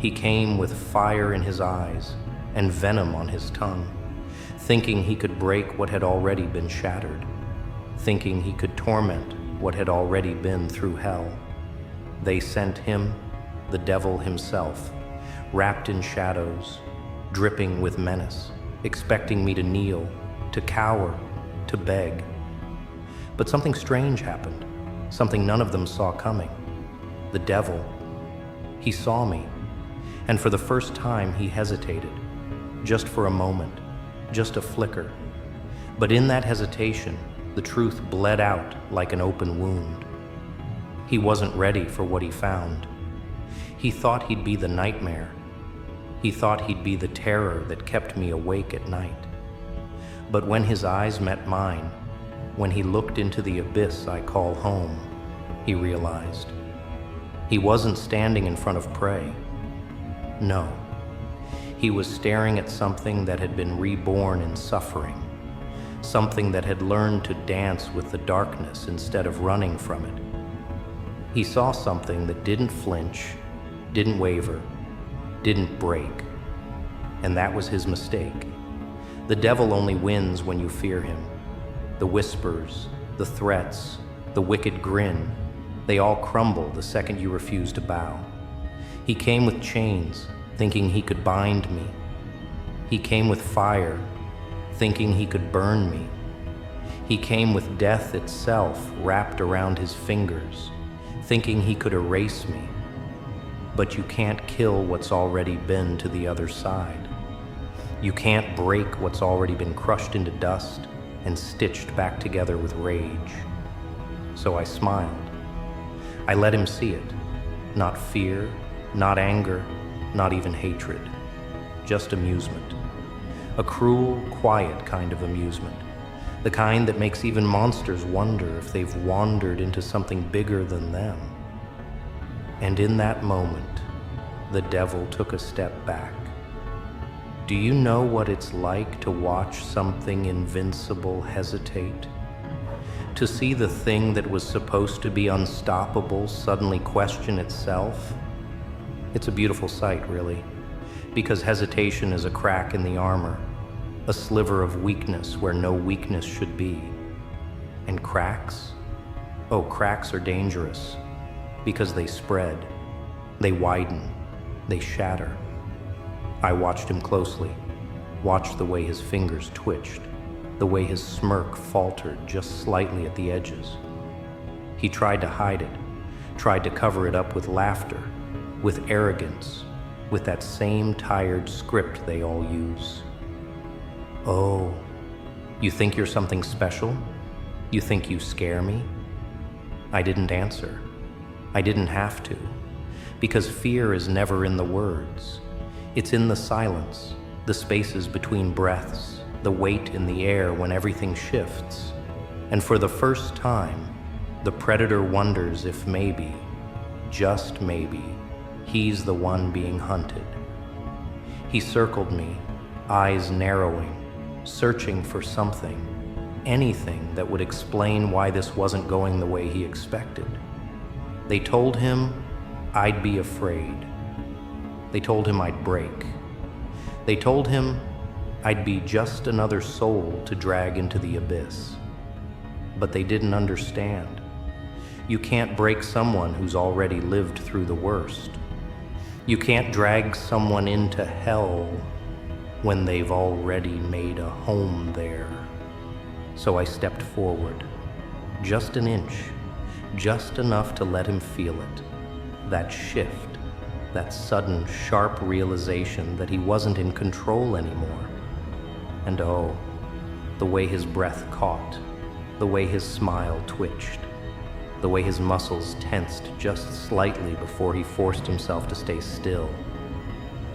He came with fire in his eyes and venom on his tongue, thinking he could break what had already been shattered, thinking he could torment what had already been through hell. They sent him, the devil himself, wrapped in shadows, dripping with menace, expecting me to kneel, to cower, to beg. But something strange happened, something none of them saw coming. The devil, he saw me, and for the first time he hesitated, just for a moment, just a flicker. But in that hesitation, the truth bled out like an open wound. He wasn't ready for what he found. He thought he'd be the nightmare. He thought he'd be the terror that kept me awake at night. But when his eyes met mine, when he looked into the abyss I call home, he realized. He wasn't standing in front of prey. No. He was staring at something that had been reborn in suffering, something that had learned to dance with the darkness instead of running from it. He saw something that didn't flinch, didn't waver, didn't break. And that was his mistake. The devil only wins when you fear him. The whispers, the threats, the wicked grin, they all crumble the second you refuse to bow. He came with chains, thinking he could bind me. He came with fire, thinking he could burn me. He came with death itself wrapped around his fingers, thinking he could erase me. But you can't kill what's already been to the other side. You can't break what's already been crushed into dust and stitched back together with rage. So I smiled. I let him see it. Not fear, not anger, not even hatred. Just amusement. A cruel, quiet kind of amusement. The kind that makes even monsters wonder if they've wandered into something bigger than them. And in that moment, the devil took a step back. Do you know what it's like to watch something invincible hesitate? To see the thing that was supposed to be unstoppable suddenly question itself? It's a beautiful sight, really, because hesitation is a crack in the armor, a sliver of weakness where no weakness should be. And cracks? Oh, cracks are dangerous, because they spread, they widen, they shatter. I watched him closely, watched the way his fingers twitched, the way his smirk faltered just slightly at the edges. He tried to hide it, tried to cover it up with laughter, with arrogance, with that same tired script they all use. Oh, you think you're something special? You think you scare me? I didn't answer. I didn't have to, because fear is never in the words. It's in the silence, the spaces between breaths, the weight in the air when everything shifts. And for the first time, the predator wonders if maybe, just maybe, he's the one being hunted. He circled me, eyes narrowing, searching for something, anything that would explain why this wasn't going the way he expected. They told him I'd be afraid. They told him I'd break. They told him I'd be just another soul to drag into the abyss. But they didn't understand. You can't break someone who's already lived through the worst. You can't drag someone into hell when they've already made a home there. So I stepped forward, just an inch, just enough to let him feel it. That shift, that sudden, sharp realization that he wasn't in control anymore. And oh, the way his breath caught, the way his smile twitched, the way his muscles tensed just slightly before he forced himself to stay still.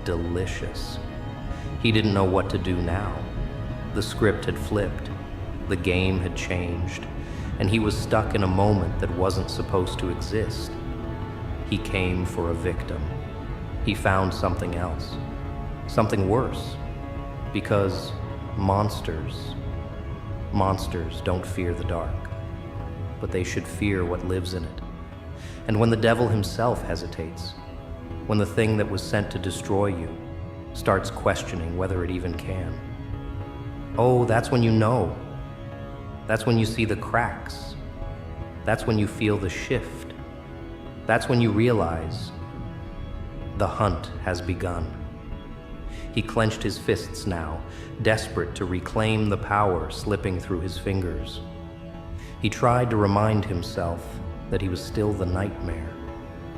Delicious. He didn't know what to do now. The script had flipped, the game had changed, and he was stuck in a moment that wasn't supposed to exist. He came for a victim. He found something else, something worse, because monsters don't fear the dark, but they should fear what lives in it. And when the devil himself hesitates, When the thing that was sent to destroy you starts questioning whether it even can. Oh, that's when you know. That's when you see the cracks. That's when you feel the shift. That's when you realize the hunt has begun. He clenched his fists now, desperate to reclaim the power slipping through his fingers. He tried to remind himself that he was still the nightmare,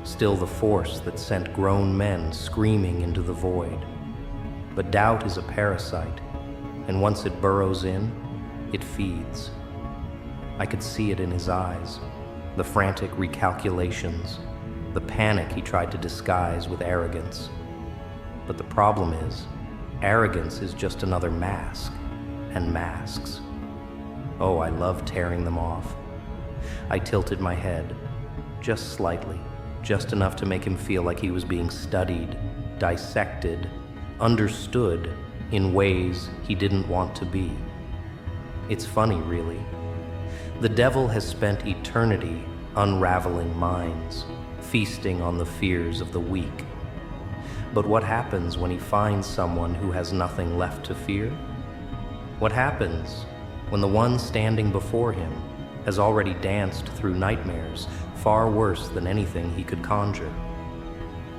still the force that sent grown men screaming into the void. But doubt is a parasite, and once it burrows in, it feeds. I could see it in his eyes, the frantic recalculations, the panic he tried to disguise with arrogance. But the problem is, arrogance is just another mask, and masks. Oh, I love tearing them off. I tilted my head, just slightly, just enough to make him feel like he was being studied, dissected, understood in ways he didn't want to be. It's funny, really. The devil has spent eternity unraveling minds, feasting on the fears of the weak. But what happens when he finds someone who has nothing left to fear? What happens when the one standing before him has already danced through nightmares far worse than anything he could conjure?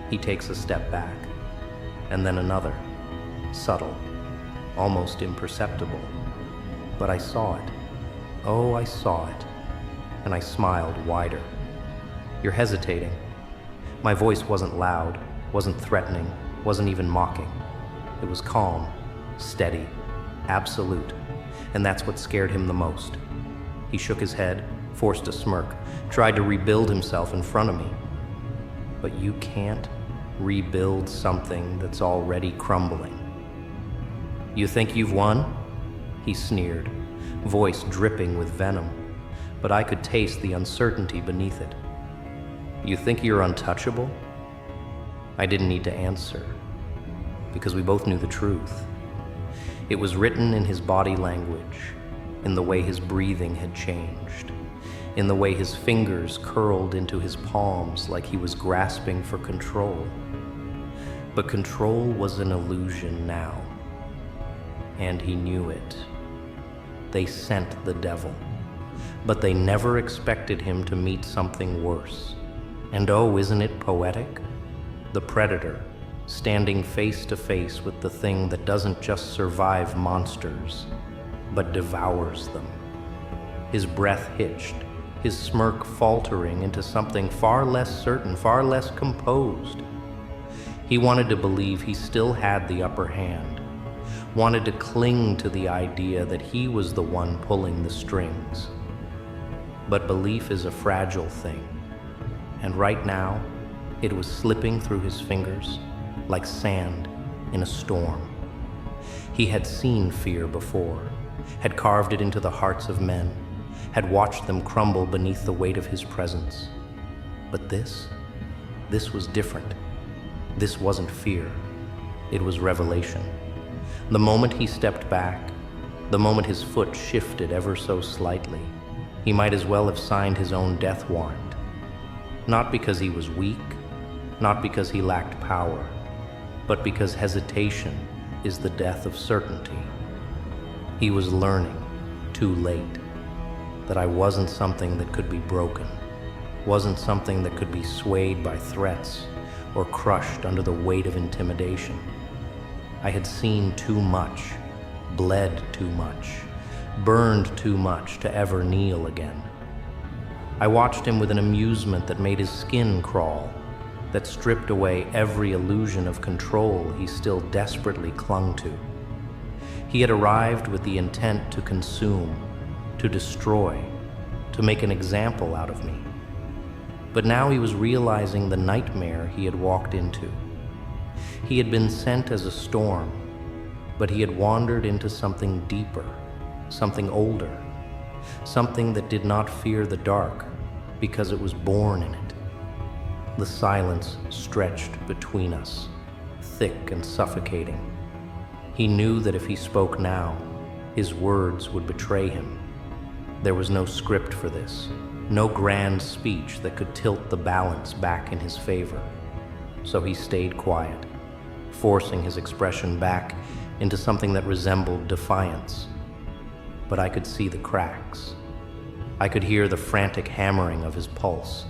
He takes a step back, and then another, subtle, almost imperceptible. But I saw it. Oh, I saw it, and I smiled wider. You're hesitating. My voice wasn't loud, wasn't threatening, wasn't even mocking. It was calm, steady, absolute, and that's what scared him the most. He shook his head, forced a smirk, tried to rebuild himself in front of me. But you can't rebuild something that's already crumbling. You think you've won? He sneered, voice dripping with venom, but I could taste the uncertainty beneath it. You think you're untouchable? I didn't need to answer, because we both knew the truth. It was written in his body language, in the way his breathing had changed, in the way his fingers curled into his palms like he was grasping for control. But control was an illusion now, and he knew it. They sent the devil, but they never expected him to meet something worse. And oh, isn't it poetic? The predator, standing face to face with the thing that doesn't just survive monsters, but devours them. His breath hitched, his smirk faltering into something far less certain, far less composed. He wanted to believe he still had the upper hand, wanted to cling to the idea that he was the one pulling the strings. But belief is a fragile thing, and right now, it was slipping through his fingers like sand in a storm. He had seen fear before, had carved it into the hearts of men, had watched them crumble beneath the weight of his presence. But this was different. This wasn't fear. It was revelation. The moment he stepped back, the moment his foot shifted ever so slightly, he might as well have signed his own death warrant. Not because he was weak, not because he lacked power, but because hesitation is the death of certainty. He was learning, too late, that I wasn't something that could be broken, wasn't something that could be swayed by threats or crushed under the weight of intimidation. I had seen too much, bled too much, burned too much to ever kneel again. I watched him with an amusement that made his skin crawl, that stripped away every illusion of control he still desperately clung to. He had arrived with the intent to consume, to destroy, to make an example out of me. But now he was realizing the nightmare he had walked into. He had been sent as a storm, but he had wandered into something deeper, something older, something that did not fear the dark because it was born in it. The silence stretched between us, thick and suffocating. He knew that if he spoke now, his words would betray him. There was no script for this, no grand speech that could tilt the balance back in his favor. so he stayed quiet, forcing his expression back into something that resembled defiance. But I could see the cracks. I could hear the frantic hammering of his pulse,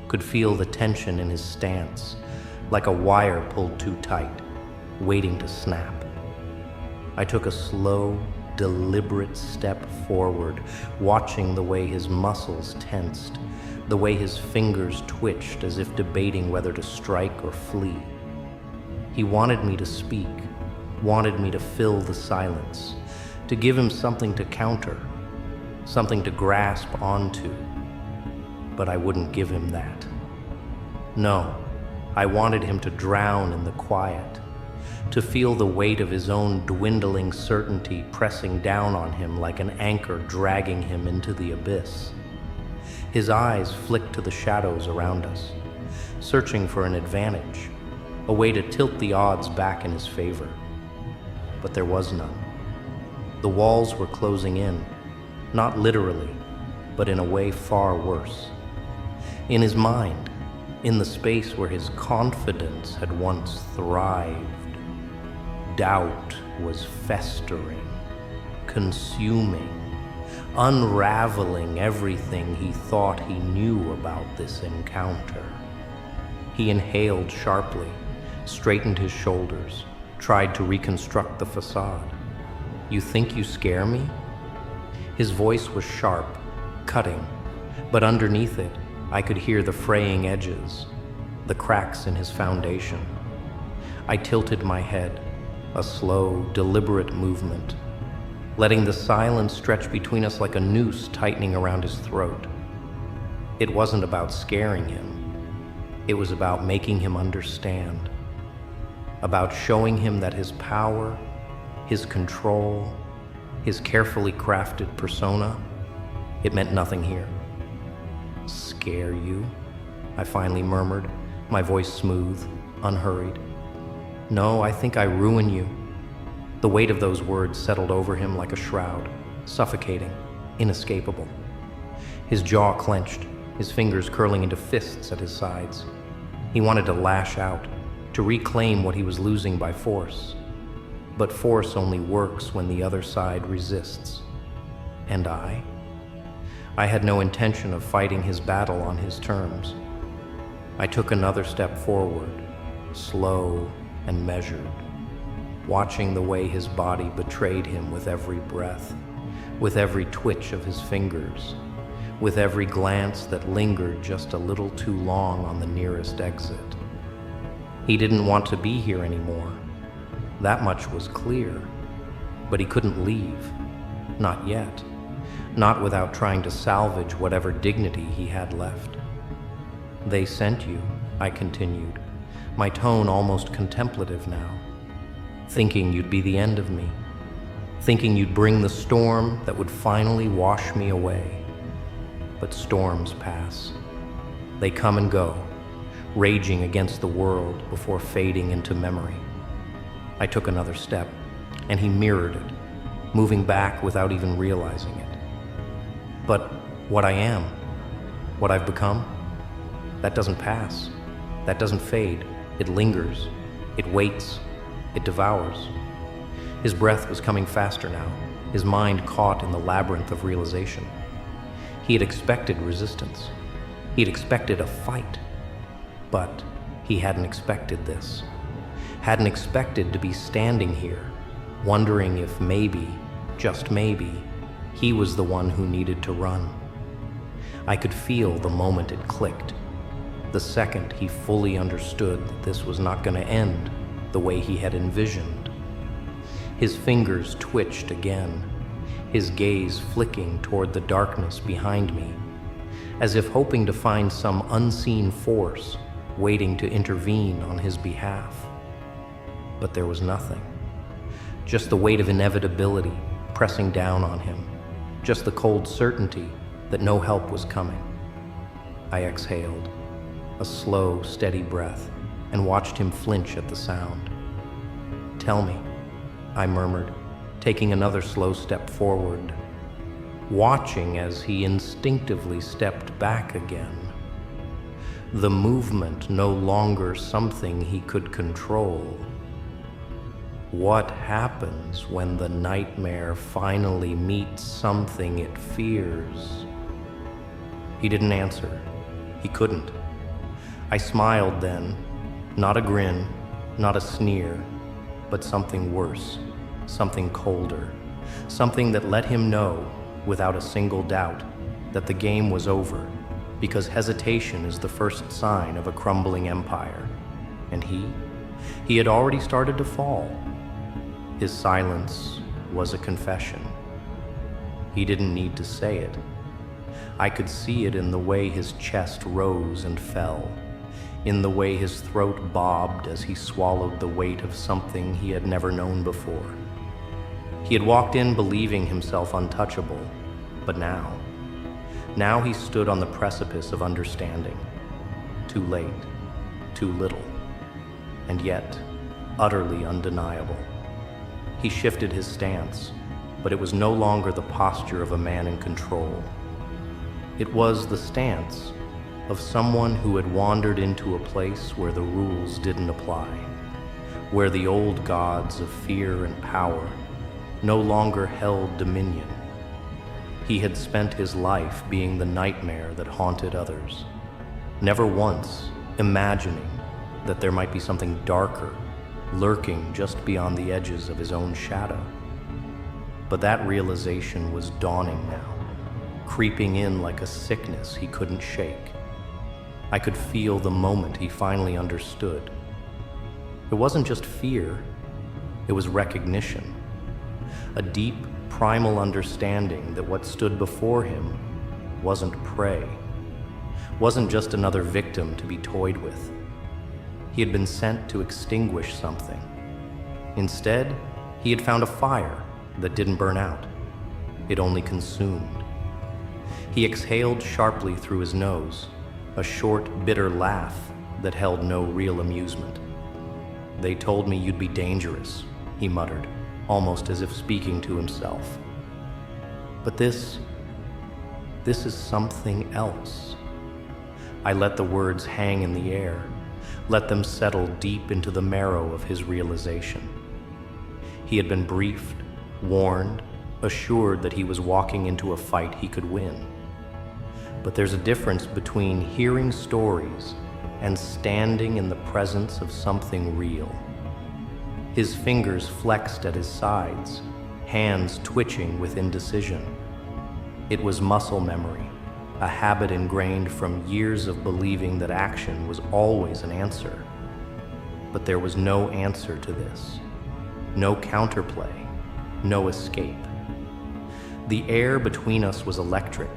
could feel the tension in his stance, like a wire pulled too tight, waiting to snap. I took a slow, deliberate step forward, watching the way his muscles tensed, the way his fingers twitched as if debating whether to strike or flee. He wanted me to speak, wanted me to fill the silence, to give him something to counter, something to grasp onto. But I wouldn't give him that. No, I wanted him to drown in the quiet, to feel the weight of his own dwindling certainty pressing down on him like an anchor dragging him into the abyss. His eyes flicked to the shadows around us, searching for an advantage, a way to tilt the odds back in his favor. But there was none. The walls were closing in, not literally, but in a way far worse. In his mind, in the space where his confidence had once thrived, doubt was festering, consuming, unraveling everything he thought he knew about this encounter. He inhaled sharply, straightened his shoulders, tried to reconstruct the facade. "You think you scare me?" His voice was sharp, cutting, but underneath it, I could hear the fraying edges, the cracks in his foundation. I tilted my head, a slow, deliberate movement, letting the silence stretch between us like a noose tightening around his throat. It wasn't about scaring him. It was about making him understand, about showing him that his power, his control, his carefully crafted persona, it meant nothing here. "Scare you?" I finally murmured, my voice smooth, unhurried. "No, I think I ruin you." The weight of those words settled over him like a shroud, suffocating, inescapable. His jaw clenched, his fingers curling into fists at his sides. He wanted to lash out, to reclaim what he was losing by force. But force only works when the other side resists. And I had no intention of fighting his battle on his terms. I took another step forward, slow and measured, watching the way his body betrayed him with every breath, with every twitch of his fingers, with every glance that lingered just a little too long on the nearest exit. He didn't want to be here anymore. That much was clear. But he couldn't leave. Not yet. Not without trying to salvage whatever dignity he had left. "They sent you," I continued, my tone almost contemplative now, "thinking you'd be the end of me, thinking you'd bring the storm that would finally wash me away. But storms pass. They come and go, raging against the world before fading into memory." I took another step, and he mirrored it, moving back without even realizing it. "But what I am, what I've become, that doesn't pass. That doesn't fade. It lingers. It waits. It devours." His breath was coming faster now, his mind caught in the labyrinth of realization. He had expected resistance. He had expected a fight. But he hadn't expected this. Hadn't expected to be standing here, wondering if maybe, just maybe, he was the one who needed to run. I could feel the moment it clicked, the second he fully understood that this was not going to end the way he had envisioned. His fingers twitched again, his gaze flicking toward the darkness behind me, as if hoping to find some unseen force waiting to intervene on his behalf. But there was nothing. Just the weight of inevitability pressing down on him. Just the cold certainty that no help was coming. I exhaled, a slow, steady breath, and watched him flinch at the sound. "Tell me," I murmured, taking another slow step forward, watching as he instinctively stepped back again. the movement no longer something he could control. What happens when the nightmare finally meets something it fears? He didn't answer. He couldn't. I smiled then, not a grin, not a sneer, but something worse, something colder, something that let him know, without a single doubt, that the game was over, because hesitation is the first sign of a crumbling empire. And he had already started to fall. His silence was a confession. He didn't need to say it. I could see it in the way his chest rose and fell, in the way his throat bobbed as he swallowed the weight of something he had never known before. He had walked in believing himself untouchable, but now he stood on the precipice of understanding. Too late, too little, and yet utterly undeniable. He shifted his stance, but it was no longer the posture of a man in control. It was the stance of someone who had wandered into a place where the rules didn't apply, where the old gods of fear and power no longer held dominion. He had spent his life being the nightmare that haunted others, never once imagining that there might be something darker lurking just beyond the edges of his own shadow. But that realization was dawning now, creeping in like a sickness he couldn't shake. I could feel the moment he finally understood. It wasn't just fear, it was recognition. A deep, primal understanding that what stood before him wasn't prey, wasn't just another victim to be toyed with. He had been sent to extinguish something. Instead, he had found a fire that didn't burn out. It only consumed. He exhaled sharply through his nose, a short, bitter laugh that held no real amusement. "They told me you'd be dangerous," he muttered, almost as if speaking to himself. "But this is something else." I let the words hang in the air, let them settle deep into the marrow of his realization. He had been briefed, warned, assured that he was walking into a fight he could win. But there's a difference between hearing stories and standing in the presence of something real. His fingers flexed at his sides, hands twitching with indecision. It was muscle memory, a habit ingrained from years of believing that action was always an answer. But there was no answer to this, no counterplay, no escape. The air between us was electric,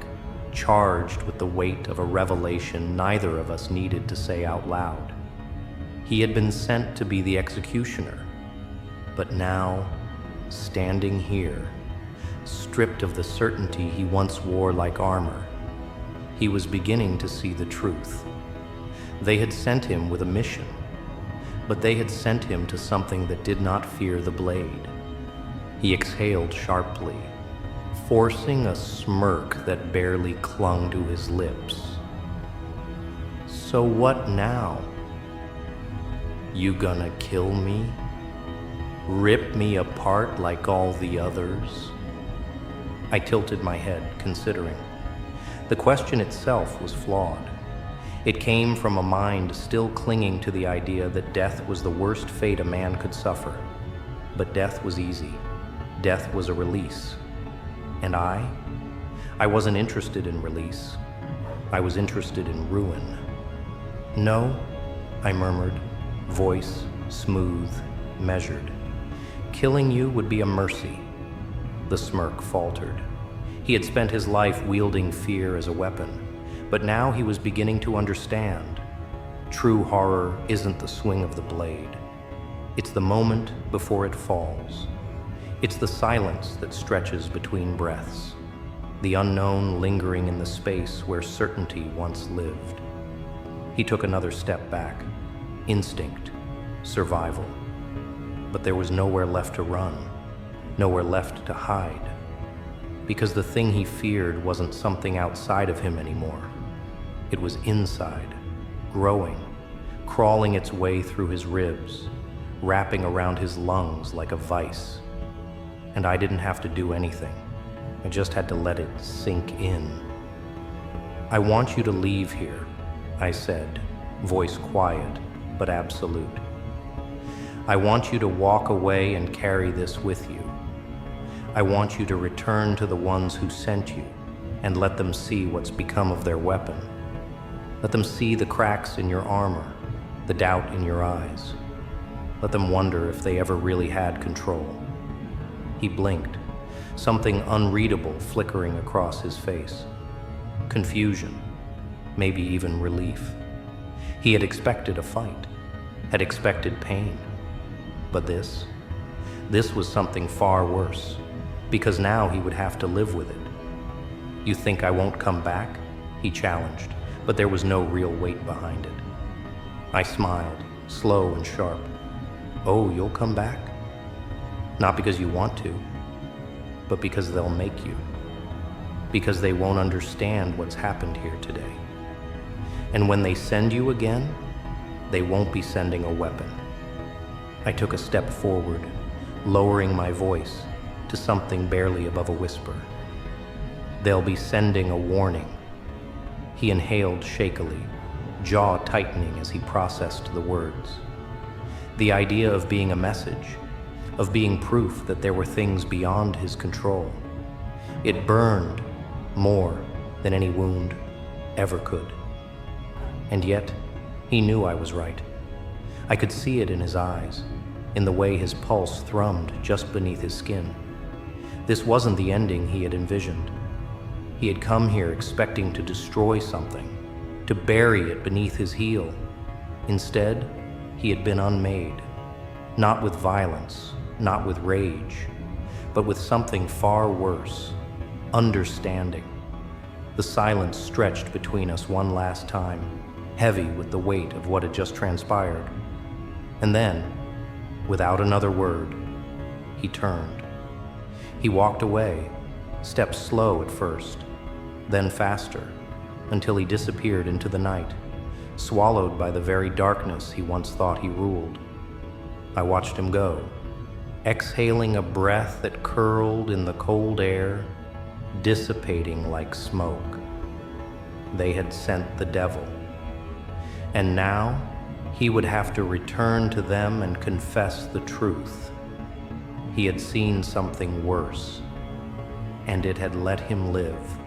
charged with the weight of a revelation neither of us needed to say out loud. He had been sent to be the executioner, but now, standing here, stripped of the certainty he once wore like armor, he was beginning to see the truth. They had sent him with a mission, but they had sent him to something that did not fear the blade. He exhaled sharply, forcing a smirk that barely clung to his lips. "So what now? You gonna kill me? Rip me apart like all the others?" I tilted my head, considering. The question itself was flawed. It came from a mind still clinging to the idea that death was the worst fate a man could suffer. But death was easy. Death was a release. And I wasn't interested in release. I was interested in ruin. "No," I murmured, voice smooth, measured. "Killing you would be a mercy." The smirk faltered. He had spent his life wielding fear as a weapon, but now he was beginning to understand. True horror isn't the swing of the blade. It's the moment before it falls. It's the silence that stretches between breaths, the unknown lingering in the space where certainty once lived. He took another step back. Instinct, survival. But there was nowhere left to run, nowhere left to hide. Because the thing he feared wasn't something outside of him anymore. It was inside, growing, crawling its way through his ribs, wrapping around his lungs like a vice. And I didn't have to do anything. I just had to let it sink in. "I want you to leave here," I said, voice quiet but absolute. "I want you to walk away and carry this with you. I want you to return to the ones who sent you and let them see what's become of their weapon. Let them see the cracks in your armor, the doubt in your eyes. Let them wonder if they ever really had control." He blinked, something unreadable flickering across his face. Confusion, maybe even relief. He had expected a fight, had expected pain. But this was something far worse, because now he would have to live with it. "You think I won't come back?" he challenged, but there was no real weight behind it. I smiled, slow and sharp. "Oh, you'll come back? Not because you want to, but because they'll make you. Because they won't understand what's happened here today. And when they send you again, they won't be sending a weapon." I took a step forward, lowering my voice to something barely above a whisper. "They'll be sending a warning." He inhaled shakily, jaw tightening as he processed the words. The idea of being a message, of being proof that there were things beyond his control. It burned more than any wound ever could. And yet, he knew I was right. I could see it in his eyes, in the way his pulse thrummed just beneath his skin. This wasn't the ending he had envisioned. He had come here expecting to destroy something, to bury it beneath his heel. Instead, he had been unmade, not with violence, not with rage, but with something far worse, understanding. The silence stretched between us one last time, heavy with the weight of what had just transpired. And then, without another word, he turned. He walked away, steps slow at first, then faster, until he disappeared into the night, swallowed by the very darkness he once thought he ruled. I watched him go, exhaling a breath that curled in the cold air, dissipating like smoke. They had sent the devil. And now he would have to return to them and confess the truth. He had seen something worse, and it had let him live.